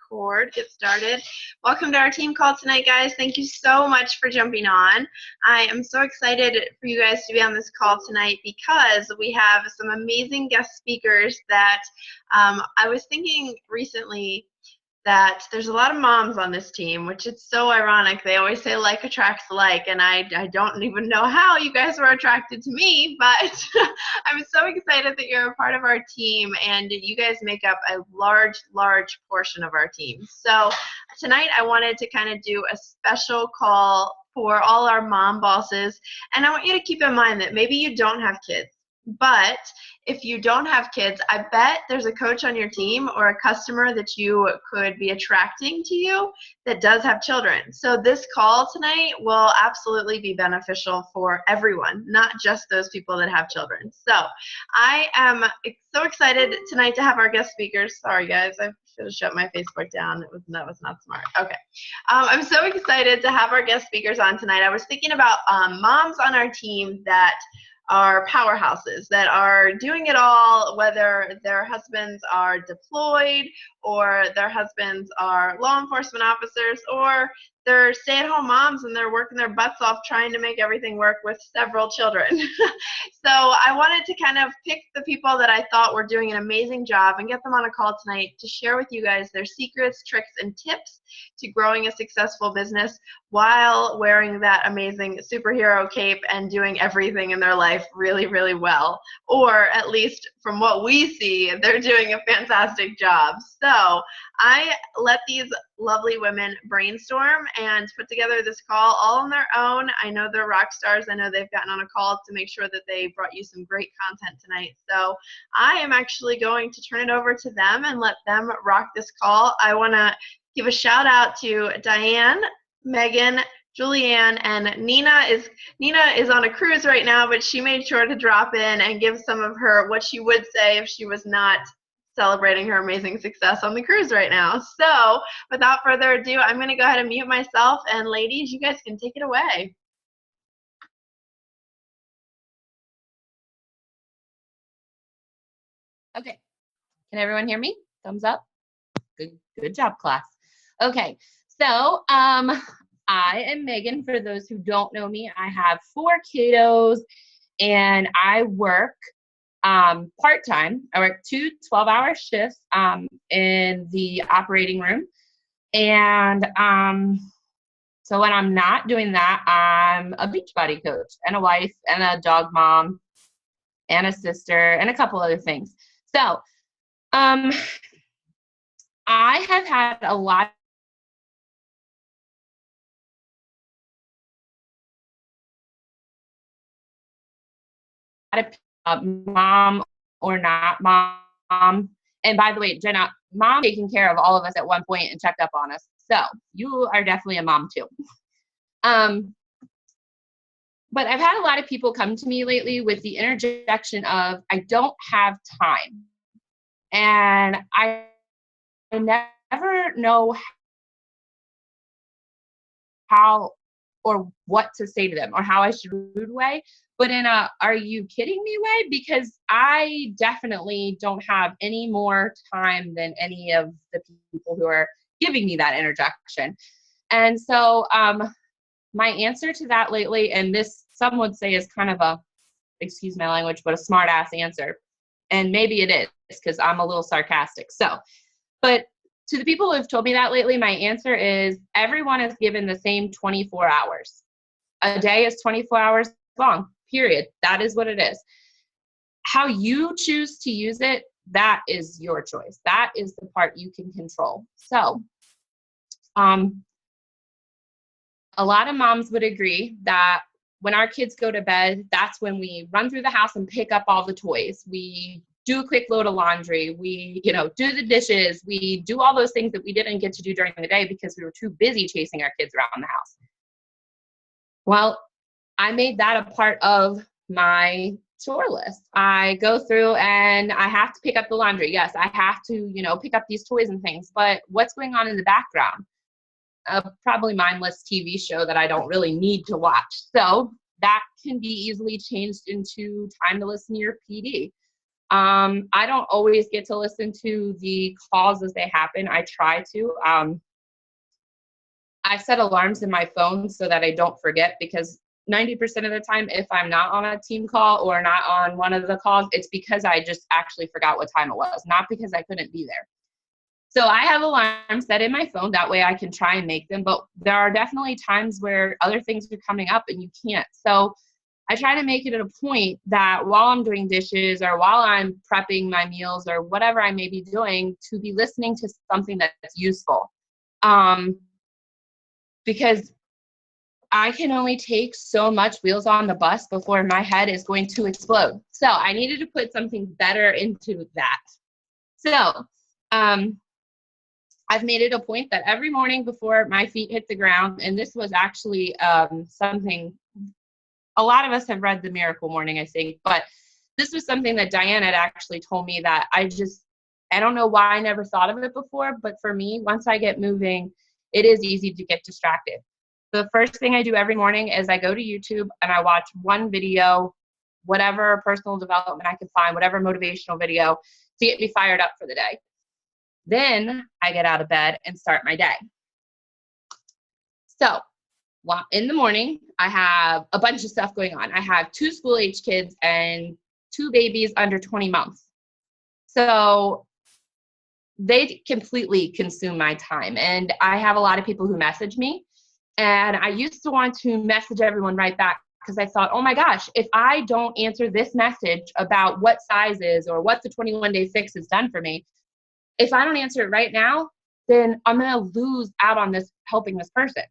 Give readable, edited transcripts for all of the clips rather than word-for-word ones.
Get started. Welcome to our team call tonight, guys. Thank you so much for jumping on. I am so excited for you guys to be on this call tonight because we have some amazing guest speakers that I was thinking recently that there's a lot of moms on this team, which is so ironic. They always say like attracts like, and I don't even know how you guys were attracted to me, but I'm so excited that you're a part of our team, and you guys make up a large portion of our team. So tonight I wanted to kind of do a special call for all our mom bosses, and I want you to keep in mind that maybe you don't have kids, but if you don't have kids, I bet there's a coach on your team or a customer that you could be attracting to you that does have children. So this call tonight will absolutely be beneficial for everyone, not just those people that have children. So I am so excited tonight to have our guest speakers. Sorry guys, I should have shut my Facebook down. That was not smart. Okay. I'm so excited to have our guest speakers on tonight. I was thinking about moms on our team that are powerhouses, that are doing it all, whether their husbands are deployed or their husbands are law enforcement officers, or they're stay-at-home moms and they're working their butts off trying to make everything work with several children. So I wanted to kind of pick the people that I thought were doing an amazing job and get them on a call tonight to share with you guys their secrets, tricks, and tips to growing a successful business while wearing that amazing superhero cape and doing everything in their life really well. Or at least from what we see, they're doing a fantastic job. So I let these lovely women brainstorm and put together this call all on their own. I know they're rock stars. I know they've gotten on a call to make sure that they brought you some great content tonight. So I am actually going to turn it over to them and let them rock this call. I want to give a shout out to Diane, Megan, Julianne, and Nina is on a cruise right now, but she made sure to drop in and give some of her what she would say if she was not celebrating her amazing success on the cruise right now. So without further ado, I'm going to go ahead and mute myself, and ladies, you guys can take it away. Okay, can everyone hear me? Thumbs up. Good job, class. Okay, so I am Megan. For those who don't know me, I have 4 kiddos, and I work part-time. I work 2 12-hour shifts in the operating room. And so when I'm not doing that, I'm a Beachbody coach and a wife and a dog mom and a sister and a couple other things. So I have had a lot of mom or not mom. And by the way, Jenna, mom taking care of all of us at one point and checked up on us. So you are definitely a mom too. But I've had a lot of people come to me lately with the interjection of, I don't have time. And I never know how or what to say to them or how I should rude way, but in a are you kidding me way, because I definitely don't have any more time than any of the people who are giving me that interjection. And so my answer to that lately, and this some would say is kind of a, excuse my language, but a smart ass answer. And maybe it is because I'm a little sarcastic. So, but to the people who have told me that lately, my answer is everyone is given the same 24 hours. A day is 24 hours long, period. That is what it is. How you choose to use it, that is your choice. That is the part you can control. So, a lot of moms would agree that when our kids go to bed, that's when we run through the house and pick up all the toys. We do a quick load of laundry. We, do the dishes. We do all those things that we didn't get to do during the day because we were too busy chasing our kids around the house. Well, I made that a part of my chore list. I go through and I have to pick up the laundry. Yes, I have to, pick up these toys and things, but what's going on in the background? A probably mindless TV show that I don't really need to watch. So that can be easily changed into time to listen to your PD. I don't always get to listen to the calls as they happen. I try to. I set alarms in my phone so that I don't forget, because 90% of the time, if I'm not on a team call or not on one of the calls, it's because I just actually forgot what time it was, not because I couldn't be there. So I have alarms set in my phone. That way I can try and make them. But there are definitely times where other things are coming up and you can't. So I try to make it a point that while I'm doing dishes or while I'm prepping my meals or whatever I may be doing, to be listening to something that's useful. Because I can only take so much wheels on the bus before my head is going to explode. So I needed to put something better into that. So I've made it a point that every morning before my feet hit the ground, and this was actually something, a lot of us have read The Miracle Morning, I think, but this was something that Diane had actually told me that I don't know why I never thought of it before, but for me, once I get moving, it is easy to get distracted. The first thing I do every morning is I go to YouTube and I watch one video, whatever personal development I can find, whatever motivational video, to get me fired up for the day. Then I get out of bed and start my day. So in the morning, I have a bunch of stuff going on. I have 2 school-age kids and 2 babies under 20 months. So they completely consume my time. And I have a lot of people who message me. And I used to want to message everyone right back, because I thought, oh my gosh, if I don't answer this message about what sizes or what the 21-day fix has done for me, if I don't answer it right now, then I'm going to lose out on this, helping this person.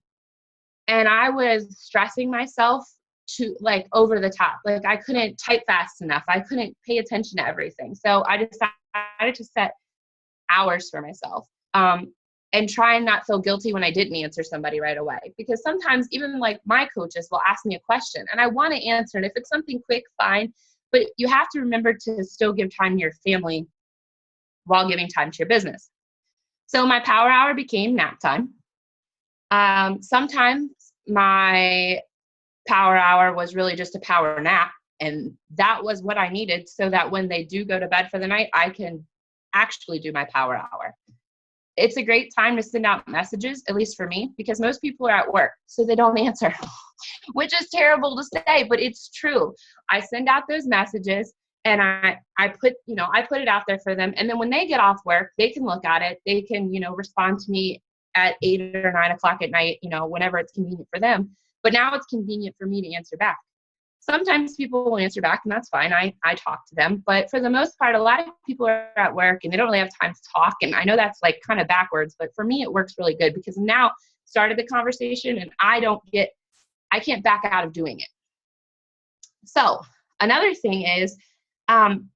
And I was stressing myself to over the top. I couldn't type fast enough. I couldn't pay attention to everything. So I decided to set hours for myself, and try and not feel guilty when I didn't answer somebody right away. Because sometimes even my coaches will ask me a question and I want to answer it. If it's something quick, fine. But you have to remember to still give time to your family while giving time to your business. So my power hour became nap time. Sometimes my power hour was really just a power nap, and that was what I needed so that when they do go to bed for the night, I can actually do my power hour. It's a great time to send out messages, at least for me, because most people are at work, so they don't answer, which is terrible to say, but it's true. I send out those messages and I put it out there for them. And then when they get off work, they can look at it. They can, respond to me at 8 or 9 o'clock at night, whenever it's convenient for them. But now it's convenient for me to answer back. Sometimes people will answer back, and that's fine. I talk to them. But for the most part, a lot of people are at work and they don't really have time to talk. And I know that's kind of backwards, but for me, it works really good because now started the conversation and I can't back out of doing it. So another thing is, on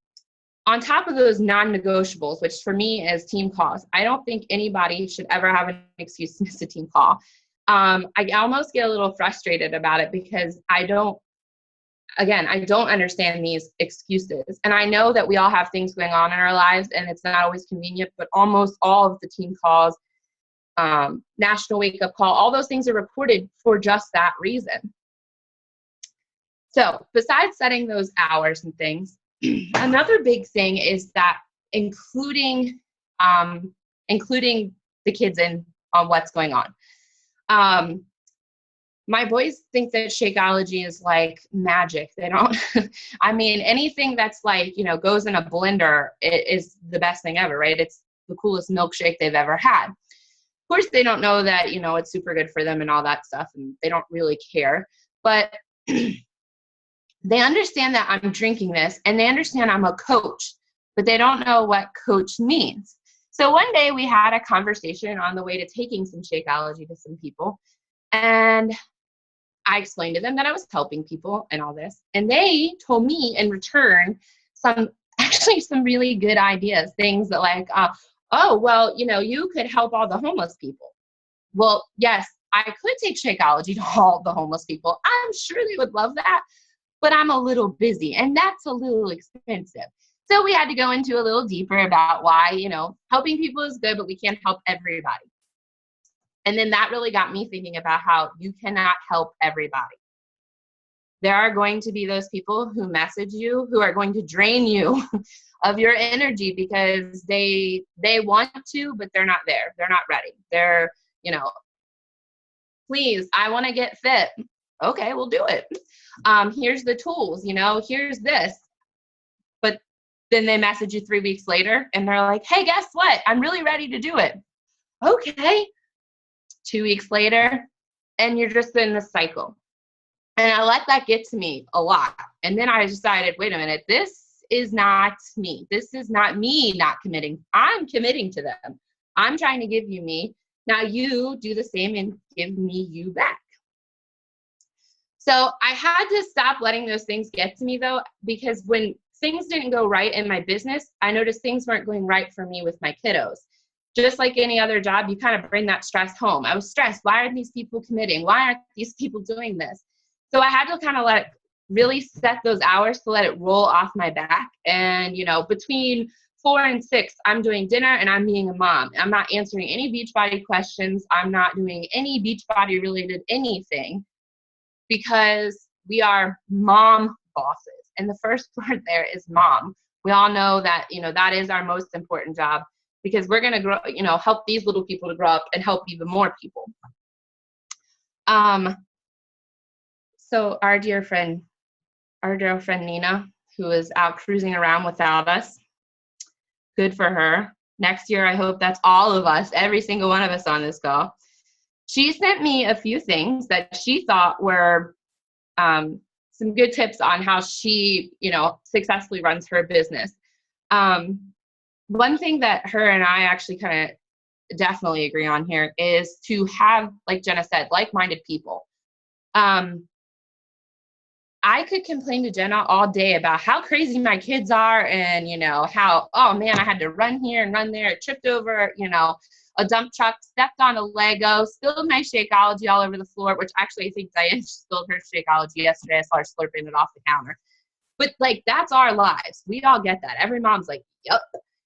top of those non-negotiables, which for me is team calls, I don't think anybody should ever have an excuse to miss a team call. I almost get a little frustrated about it because I don't understand these excuses. And I know that we all have things going on in our lives and it's not always convenient, but almost all of the team calls, national wake-up call, all those things are recorded for just that reason. So besides setting those hours and things, another big thing is that including the kids in on what's going on. My boys think that Shakeology is like magic. They don't, anything that's goes in a blender, it is the best thing ever, right? It's the coolest milkshake they've ever had. Of course, they don't know that, it's super good for them and all that stuff, and they don't really care. But they understand that I'm drinking this, and they understand I'm a coach, but they don't know what coach means. So one day we had a conversation on the way to taking some Shakeology to some people, and I explained to them that I was helping people and all this. And they told me in return some really good ideas, things that you could help all the homeless people. Well, yes, I could take Shakeology to all the homeless people. I'm sure they would love that, but I'm a little busy and that's a little expensive. So we had to go into a little deeper about why, helping people is good, but we can't help everybody. And then that really got me thinking about how you cannot help everybody. there are going to be those people who message you who are going to drain you of your energy because they want to, but they're not there. They're not ready. They're, please, I want to get fit. Okay, we'll do it. Here's the tools, here's this. But then they message you 3 weeks later and they're like, hey, guess what? I'm really ready to do it. Okay. 2 weeks later, and you're just in the cycle. And I let that get to me a lot. And then I decided, wait a minute, this is not me. This is not me not committing. I'm committing to them. I'm trying to give you me. Now you do the same and give me you back. So I had to stop letting those things get to me though, because when things didn't go right in my business, I noticed things weren't going right for me with my kiddos. Just like any other job, you kind of bring that stress home. I was stressed. Why aren't these people committing? Why aren't these people doing this? So I had to kind of really set those hours to let it roll off my back. And, between 4 and 6, I'm doing dinner and I'm being a mom. I'm not answering any Beachbody questions. I'm not doing any Beachbody related anything because we are mom bosses. And the first word there is mom. We all know that, that is our most important job because we're going to grow, help these little people to grow up and help even more people. So our dear friend Nina, who is out cruising around without us, good for her. Next year, I hope that's all of us, every single one of us on this call. She sent me a few things that she thought were some good tips on how she, successfully runs her business. One thing that her and I actually kind of definitely agree on here is to have, like Jenna said, like-minded people. I could complain to Jenna all day about how crazy my kids are and, how, oh man, I had to run here and run there, tripped over, a dump truck, stepped on a Lego, spilled my Shakeology all over the floor, which actually I think Diane spilled her Shakeology yesterday. I saw her slurping it off the counter. But that's our lives. We all get that. Every mom's like, yep.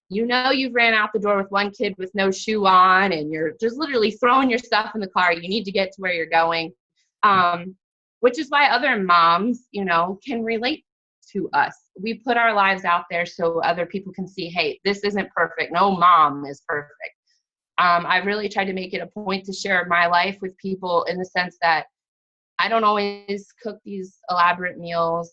You've ran out the door with one kid with no shoe on and you're just literally throwing your stuff in the car. You need to get to where you're going. Which is why other moms, can relate to us. We put our lives out there so other people can see, hey, this isn't perfect. No mom is perfect. I really tried to make it a point to share my life with people in the sense that I don't always cook these elaborate meals,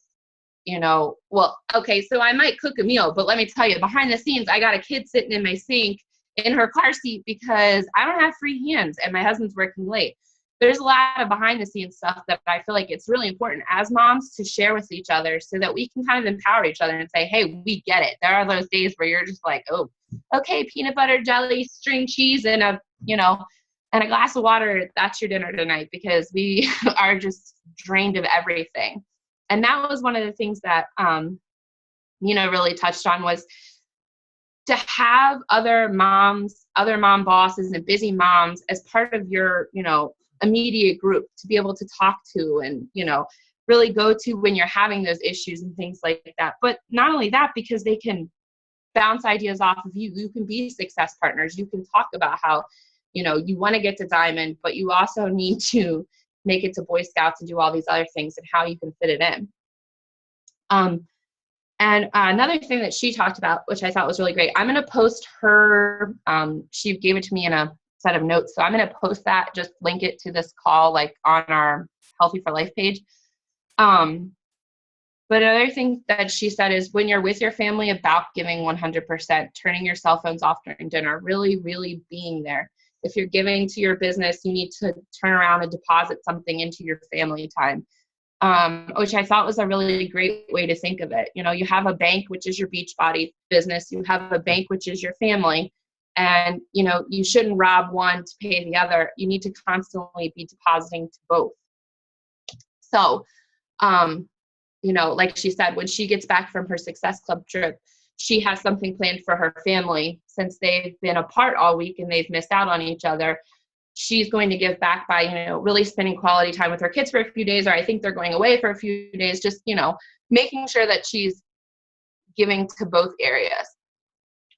well, okay, so I might cook a meal, but let me tell you, behind the scenes, I got a kid sitting in my sink in her car seat because I don't have free hands and my husband's working late. There's a lot of behind the scenes stuff that I feel like it's really important as moms to share with each other so that we can kind of empower each other and say, hey, we get it. There are those days where you're just like, oh, okay, peanut butter, jelly, string cheese, and a glass of water. That's your dinner tonight because we are just drained of everything. And that was one of the things that, really touched on was to have other mom bosses and busy moms as part of your, immediate group to be able to talk to and, really go to when you're having those issues and things like that. But not only that, because they can bounce ideas off of you. You can be success partners. You can talk about how, you want to get to Diamond, but you also need to make it to Boy Scouts and do all these other things and how you can fit it in. And another thing that she talked about, which I thought was really great, I'm going to post her, she gave it to me in a set of notes. So I'm going to post that, just link it to this call, like on our Healthy4Lyfe page. But another thing that she said is when you're with your family about giving 100%, turning your cell phones off during dinner, really, really being there. If you're giving to your business, you need to turn around and deposit something into your family time, which I thought was a really great way to think of it. You have a bank, which is your Beachbody business. You have a bank, which is your family. And, you shouldn't rob one to pay the other. You need to constantly be depositing to both. So, like she said, when she gets back from her Success Club trip, she has something planned for her family since they've been apart all week and they've missed out on each other. She's going to give back by, really spending quality time with her kids for a few days, or I think they're going away for a few days, just, making sure that she's giving to both areas,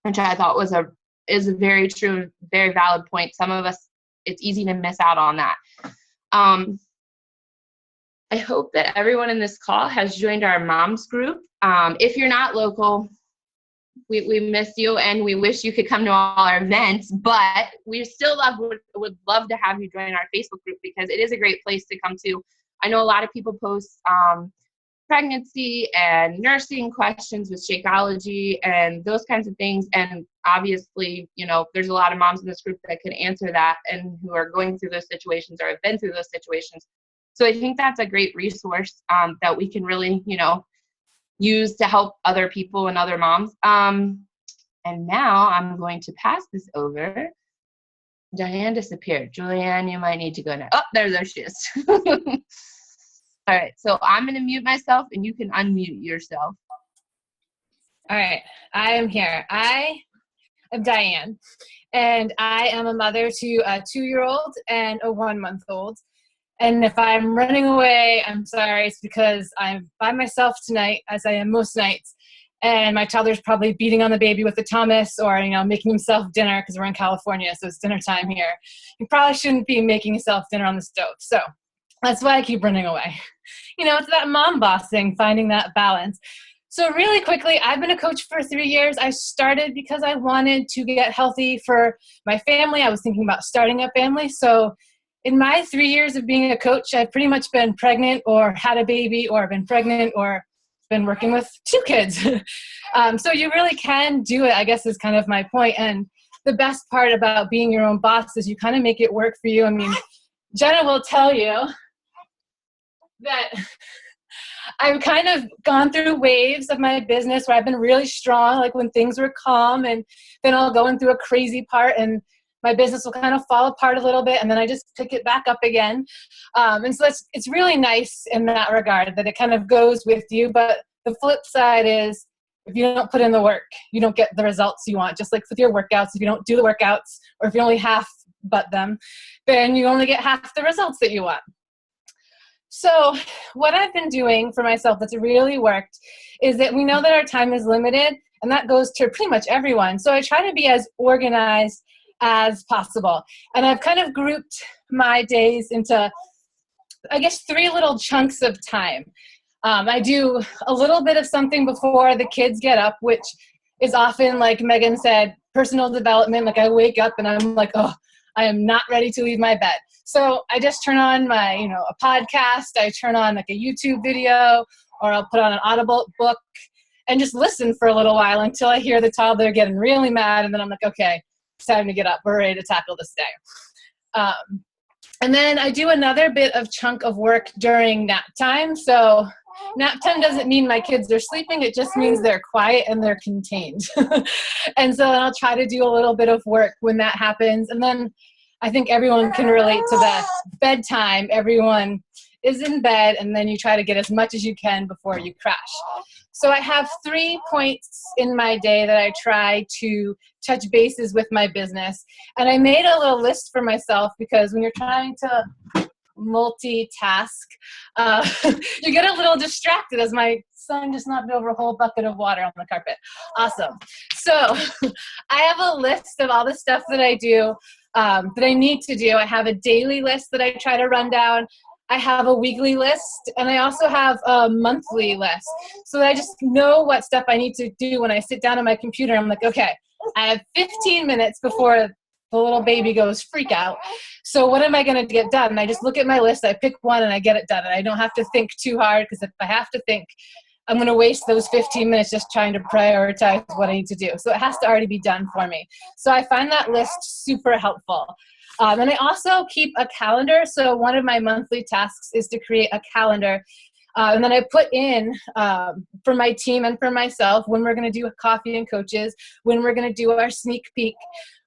which I thought is a very true, very valid point. Some of us, it's easy to miss out on that. I hope that everyone in this call has joined our moms group. If you're not local, we miss you and we wish you could come to all our events, but we still would love to have you join our Facebook group because it is a great place to come to. I know a lot of people post pregnancy and nursing questions with Shakeology and those kinds of things. And obviously, you know, there's a lot of moms in this group that can answer that and who are going through those situations or have been through those situations. So I think that's a great resource that we can really, you know, use to help other people and other moms. And now I'm going to pass this over. Diane disappeared. Julianne, you might need to go now. Oh, there she is. All right, so I'm going to mute myself and you can unmute yourself. All right, I am here. I am Diane, and I am a mother to a 2-year-old and a 1-month-old. And if I'm running away, I'm sorry. It's because I'm by myself tonight, as I am most nights. And my toddler's probably beating on the baby with the Thomas or, you know, making himself dinner because we're in California, so it's dinner time here. You probably shouldn't be making yourself dinner on the stove. So that's why I keep running away. You know, it's that mom boss thing, finding that balance. So really quickly, I've been a coach for 3 years. I started because I wanted to get healthy for my family. I was thinking about starting a family. So in my 3 years of being a coach, I've pretty much been pregnant or had a baby or been pregnant or been working with 2 kids. So you really can do it, I guess, is kind of my point. And the best part about being your own boss is you kind of make it work for you. I mean, Jenna will tell you that I've kind of gone through waves of my business where I've been really strong, like when things were calm, and then I'll go through a crazy part and my business will kind of fall apart a little bit, and then I just pick it back up again. And so it's really nice in that regard that it kind of goes with you. But the flip side is if you don't put in the work, you don't get the results you want. Just like with your workouts, if you don't do the workouts or if you only half butt them, then you only get half the results that you want. So what I've been doing for myself that's really worked is that we know that our time is limited, and that goes to pretty much everyone. So I try to be as organized as possible. And I've kind of grouped my days into, I guess, 3 little chunks of time. I do a little bit of something before the kids get up, which is often, like Megan said, personal development. Like I wake up and I'm like, oh, I am not ready to leave my bed. So I just turn on my, you know, a podcast. I turn on like a YouTube video, or I'll put on an Audible book and just listen for a little while until I hear the toddler getting really mad. And then I'm like, okay, it's time to get up. We're ready to tackle this day. And then I do another bit of chunk of work during nap time. So nap time doesn't mean my kids are sleeping. It just means they're quiet and they're contained. And so I'll try to do a little bit of work when that happens. And then I think everyone can relate to the bedtime. Everyone is in bed, and then you try to get as much as you can before you crash. So I have 3 points in my day that I try to touch bases with my business. And I made a little list for myself because when you're trying to multitask, you get a little distracted, as my son just knocked over a whole bucket of water on the carpet. Awesome. So I have a list of all the stuff that I do, that I need to do. I have a daily list that I try to run down. I have a weekly list, and I also have a monthly list, so that I just know what stuff I need to do when I sit down on my computer. I'm like, okay, I have 15 minutes before the little baby goes freak out. So what am I going to get done? And I just look at my list, I pick one, and I get it done. And I don't have to think too hard, because if I have to think, I'm going to waste those 15 minutes just trying to prioritize what I need to do. So it has to already be done for me. So I find that list super helpful. And I also keep a calendar. So one of my monthly tasks is to create a calendar. And then I put in, for my team and for myself, when we're going to do coffee and coaches, when we're going to do our sneak peek,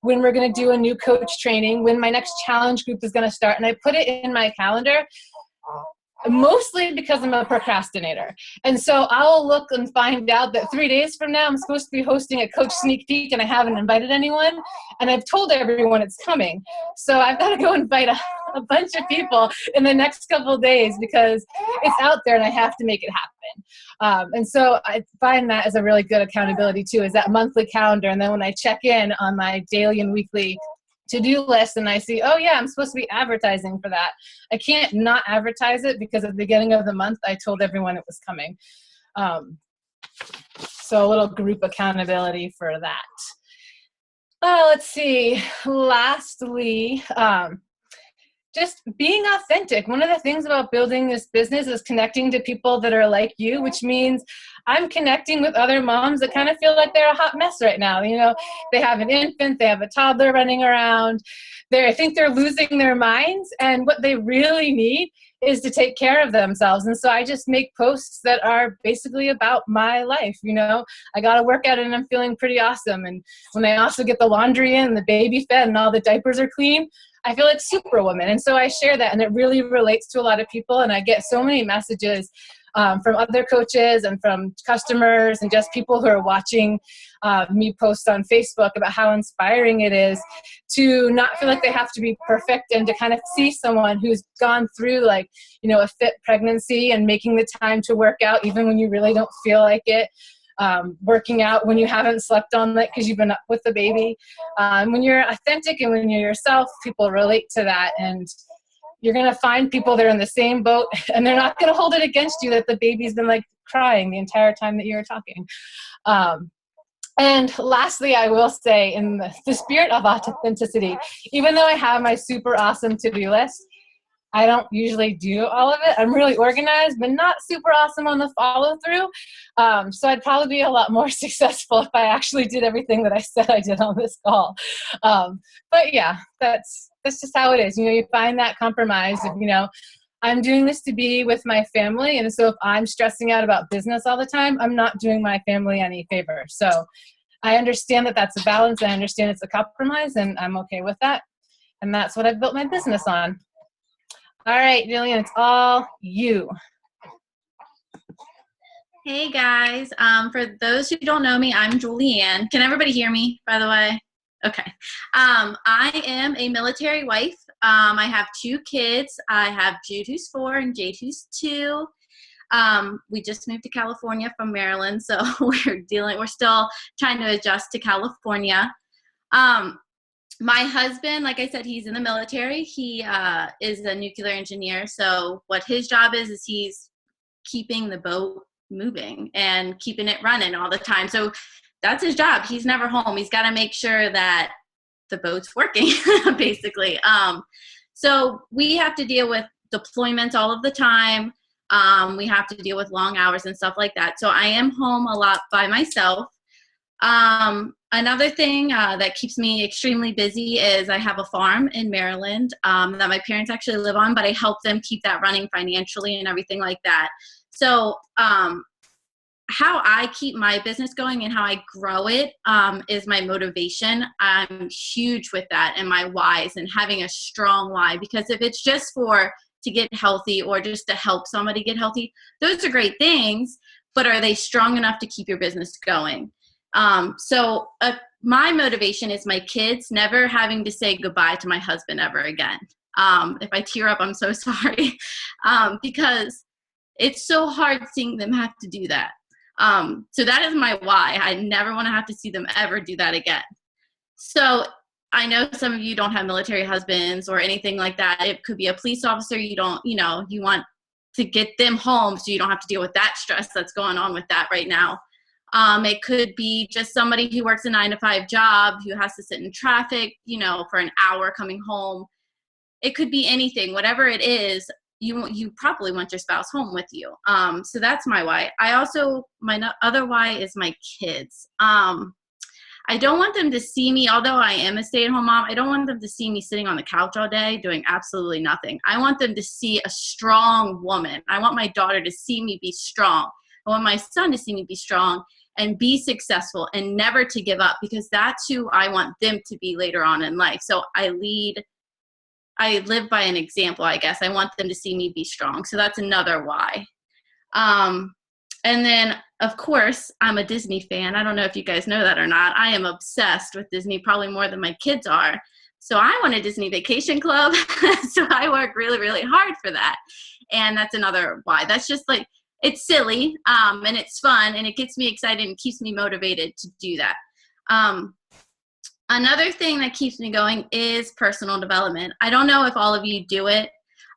when we're going to do a new coach training, when my next challenge group is going to start. And I put it in my calendar, mostly because I'm a procrastinator. And so I'll look and find out that 3 days from now, I'm supposed to be hosting a coach sneak peek, and I haven't invited anyone. And I've told everyone it's coming. So I've got to go invite a bunch of people in the next couple of days, because it's out there and I have to make it happen. And so I find that as a really good accountability too, is that monthly calendar. And then when I check in on my daily and weekly to-do list and I see, oh yeah, I'm supposed to be advertising for that. I can't not advertise it because at the beginning of the month, I told everyone it was coming. So a little group accountability for that. Let's see. Lastly, just being authentic. One of the things about building this business is connecting to people that are like you, which means I'm connecting with other moms that kind of feel like they're a hot mess right now. You know, they have an infant, they have a toddler running around. I think they're losing their minds, and what they really need is to take care of themselves. And so I just make posts that are basically about my life. You know, I got to work out and I'm feeling pretty awesome. And when I also get the laundry in, the baby fed, and all the diapers are clean, I feel like Superwoman. And so I share that, and it really relates to a lot of people. And I get so many messages from other coaches and from customers and just people who are watching me post on Facebook about how inspiring it is to not feel like they have to be perfect, and to kind of see someone who's gone through, like, you know, a fit pregnancy and making the time to work out even when you really don't feel like it. Working out when you haven't slept all night because you've been up with the baby. When you're authentic and when you're yourself, people relate to that, and you're going to find people that are in the same boat, and they're not going to hold it against you that the baby's been like crying the entire time that you were talking. And lastly, I will say, in the spirit of authenticity, even though I have my super awesome to-do list, I don't usually do all of it. I'm really organized, but not super awesome on the follow through. So I'd probably be a lot more successful if I actually did everything that I said I did on this call. But yeah, that's just how it is. You know, you find that compromise of, you know, I'm doing this to be with my family. And so if I'm stressing out about business all the time, I'm not doing my family any favor. So I understand that that's a balance. I understand it's a compromise, and I'm okay with that. And that's what I've built my business on. All right, Jillian, it's all you. Hey guys, for those who don't know me, I'm Julianne. Can everybody hear me, by the way? Okay. I am a military wife. I have 2 kids. I have Jude, who's 4, and Jade, who's 2. We just moved to California from Maryland, so we're still trying to adjust to California. My husband, like I said, he's in the military. He is a nuclear engineer. So what his job is he's keeping the boat moving and keeping it running all the time. So that's his job. He's never home. He's got to make sure that the boat's working, basically. So we have to deal with deployments all of the time. We have to deal with long hours and stuff like that. So I am home a lot by myself. Another thing that keeps me extremely busy is I have a farm in Maryland that my parents actually live on, but I help them keep that running financially and everything like that. So how I keep my business going and how I grow it is my motivation. I'm huge with that, and my whys, and having a strong why, because if it's just to get healthy or just to help somebody get healthy, those are great things, but are they strong enough to keep your business going? So my motivation is my kids, never having to say goodbye to my husband ever again. If I tear up, I'm so sorry, because it's so hard seeing them have to do that. So that is my why. I never want to have to see them ever do that again. So I know some of you don't have military husbands or anything like that. It could be a police officer. You want to get them home so you don't have to deal with that stress that's going on with that right now. It could be just somebody who works a 9-to-5 job who has to sit in traffic, for an hour coming home. It could be anything, whatever it is. You probably want your spouse home with you. So that's my why. My other why is my kids. I don't want them to see me, although I am a stay-at-home mom, I don't want them to see me sitting on the couch all day doing absolutely nothing. I want them to see a strong woman. I want my daughter to see me be strong. I want my son to see me be strong and be successful and never to give up, because that's who I want them to be later on in life. So I live by an example, I guess. I want them to see me be strong. So that's another why. And then, of course, I'm a Disney fan. I don't know if you guys know that or not. I am obsessed with Disney, probably more than my kids are. So I want a Disney Vacation Club. So I work really, really hard for that. And that's another why. That's just like, it's silly, and it's fun, and it gets me excited and keeps me motivated to do that. Another thing that keeps me going is personal development. I don't know if all of you do it.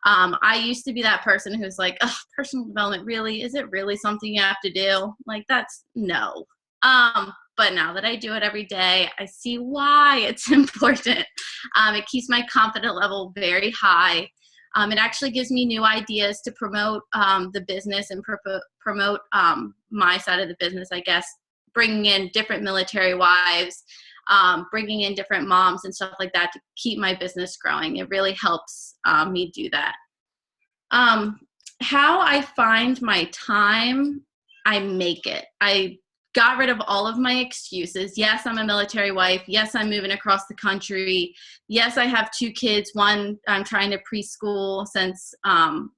I used to be that person who's like, ugh, personal development, really? Is it really something you have to do? Like, that's no. But now that I do it every day, I see why it's important. It keeps my confidence level very high. It actually gives me new ideas to promote the business and promote my side of the business, I guess, bringing in different military wives, bringing in different moms and stuff like that to keep my business growing. It really helps me do that. How I find my time, I make it. I got rid of all of my excuses. Yes, I'm a military wife. Yes, I'm moving across the country. Yes, I have 2 kids. One, I'm trying to preschool since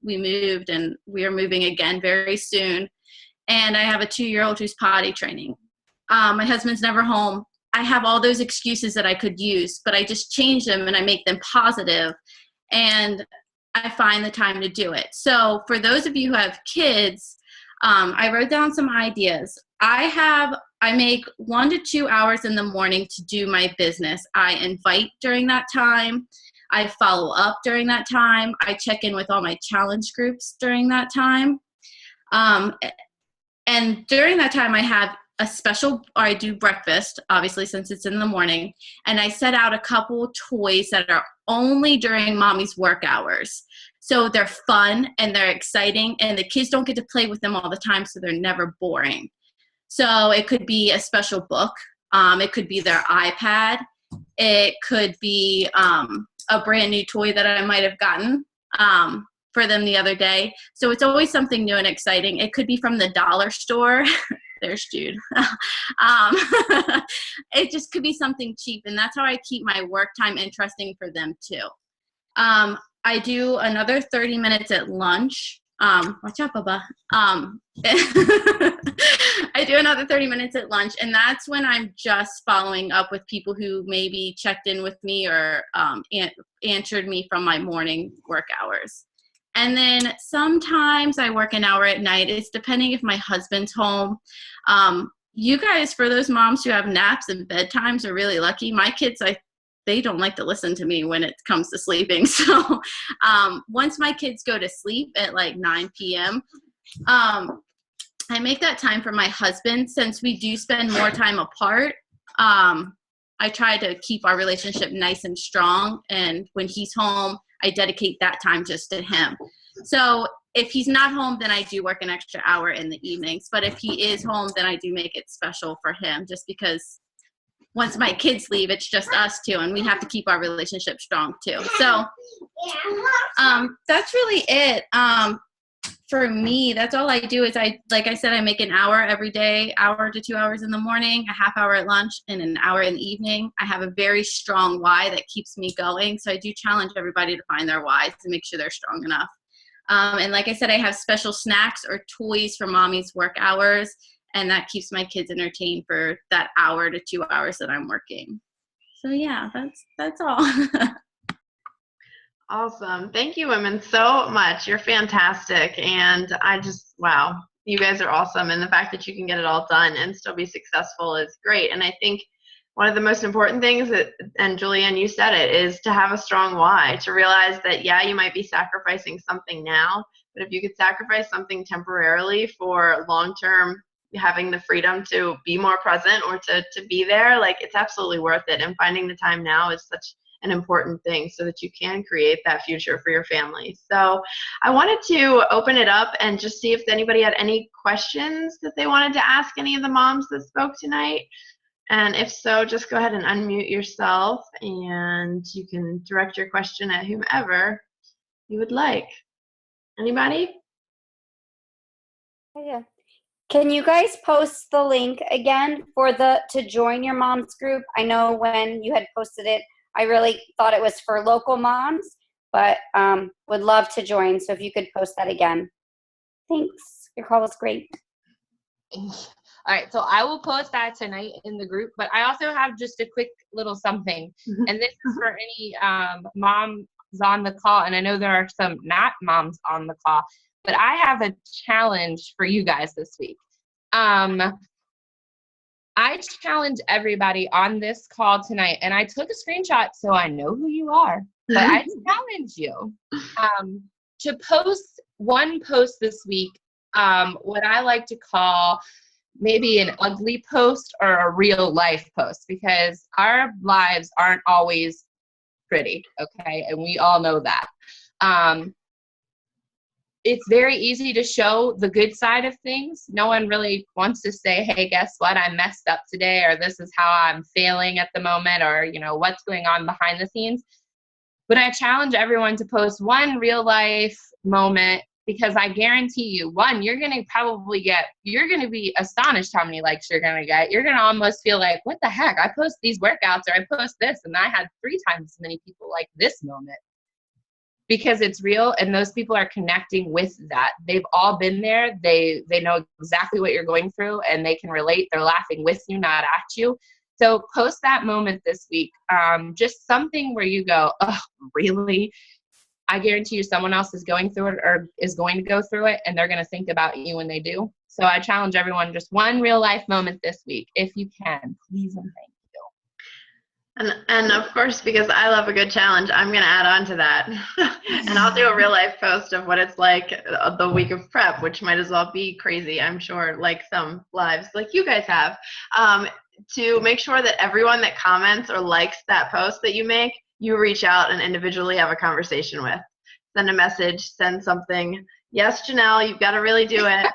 we moved, and we are moving again very soon. And I have a 2-year-old who's potty training. My husband's never home. I have all those excuses that I could use, but I just change them and I make them positive, and I find the time to do it. So for those of you who have kids, I wrote down some ideas. I make 1 to 2 hours in the morning to do my business. I invite during that time. I follow up during that time. I check in with all my challenge groups during that time. And during that time, I do breakfast, obviously, since it's in the morning. And I set out a couple toys that are only during mommy's work hours. So they're fun and they're exciting, and the kids don't get to play with them all the time, so they're never boring. So it could be a special book. It could be their iPad. It could be a brand new toy that I might have gotten for them the other day. So it's always something new and exciting. It could be from the dollar store. There's Jude. It just could be something cheap, and that's how I keep my work time interesting for them too. I do another 30 minutes at lunch. Watch out, Bubba. I do another 30 minutes at lunch, and that's when I'm just following up with people who maybe checked in with me or answered me from my morning work hours. And then sometimes I work an hour at night. It's depending if my husband's home. You guys, for those moms who have naps and bedtimes, are really lucky. My kids, they don't like to listen to me when it comes to sleeping. So once my kids go to sleep at like 9 p.m., I make that time for my husband. Since we do spend more time apart, I try to keep our relationship nice and strong. And when he's home, I dedicate that time just to him. So if he's not home, then I do work an extra hour in the evenings. But if he is home, then I do make it special for him, just because once my kids leave, it's just us two, and we have to keep our relationship strong too. So that's really it. For me, that's all I do is like I said, I make an hour every day, hour to 2 hours in the morning, a half hour at lunch, and an hour in the evening. I have a very strong why that keeps me going. So I do challenge everybody to find their whys to make sure they're strong enough. And like I said, I have special snacks or toys for mommy's work hours, and that keeps my kids entertained for that hour to 2 hours that I'm working. So yeah, that's all. Awesome. Thank you, women, so much. You're fantastic. And wow, you guys are awesome. And the fact that you can get it all done and still be successful is great. And I think one of the most important things and Julianne, you said it, is to have a strong why, to realize that, yeah, you might be sacrificing something now, but if you could sacrifice something temporarily for long-term, having the freedom to be more present or to be there, like, it's absolutely worth it. And finding the time now is such an important thing so that you can create that future for your family. So I wanted to open it up and just see if anybody had any questions that they wanted to ask any of the moms that spoke tonight. And if so, just go ahead and unmute yourself, and you can direct your question at whomever you would like. Anybody? Yeah. Can you guys post the link again to join your mom's group? I know when you had posted it, I really thought it was for local moms, but would love to join. So if you could post that again. Thanks. Your call was great. All right, so I will post that tonight in the group, but I also have just a quick little something. And this is for any moms on the call, and I know there are some not moms on the call, but I have a challenge for you guys this week. I challenge everybody on this call tonight, and I took a screenshot so I know who you are, but I challenge you to post one post this week, what I like to call maybe an ugly post or a real life post, because our lives aren't always pretty, okay? And we all know that. It's very easy to show the good side of things. No one really wants to say, hey, guess what? I messed up today, or this is how I'm failing at the moment, or, you know, what's going on behind the scenes. But I challenge everyone to post one real life moment, because I guarantee you, one, you're going to be astonished how many likes you're going to get. You're going to almost feel like, what the heck? I post these workouts, or I post this, and I had 3 times as many people like this moment. Because it's real, and those people are connecting with that. They've all been there. They know exactly what you're going through, and they can relate. They're laughing with you, not at you. So post that moment this week. Just something where you go, oh, really? I guarantee you someone else is going through it, or is going to go through it, and they're going to think about you when they do. So I challenge everyone, just one real life moment this week. If you can, please and thank you. And of course, because I love a good challenge, I'm going to add on to that. And I'll do a real life post of what it's like the week of prep, which might as well be crazy, I'm sure, like some lives like you guys have, to make sure that everyone that comments or likes that post that you make, you reach out and individually have a conversation with. Send a message, send something. Yes, Janelle, you've got to really do it.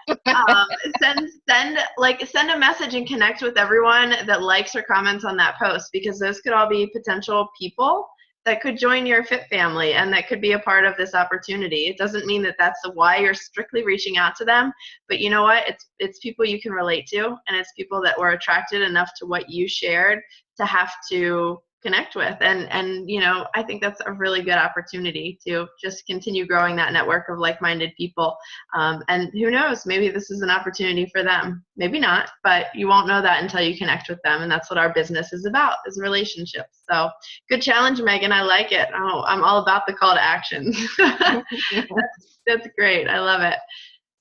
Send a message and connect with everyone that likes or comments on that post, because those could all be potential people that could join your fit family and that could be a part of this opportunity. It doesn't mean that that's why you're strictly reaching out to them, but you know what? It's people you can relate to, and it's people that were attracted enough to what you shared to have to connect with. And you know, I think that's a really good opportunity to just continue growing that network of like-minded people. And who knows, maybe this is an opportunity for them. Maybe not, but you won't know that until you connect with them. And that's what our business is about, is relationships. So good challenge, Megan. I like it. Oh, I'm all about the call to action. That's great. I love it.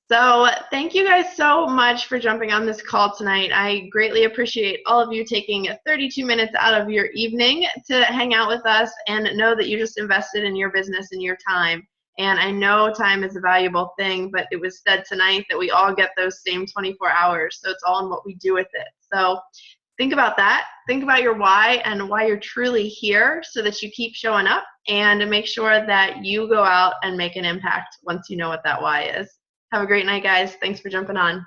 So thank you guys so much for jumping on this call tonight. I greatly appreciate all of you taking 32 minutes out of your evening to hang out with us, and know that you just invested in your business and your time. And I know time is a valuable thing, but it was said tonight that we all get those same 24 hours. So it's all in what we do with it. So think about that. Think about your why and why you're truly here, so that you keep showing up, and make sure that you go out and make an impact once you know what that why is. Have a great night, guys. Thanks for jumping on.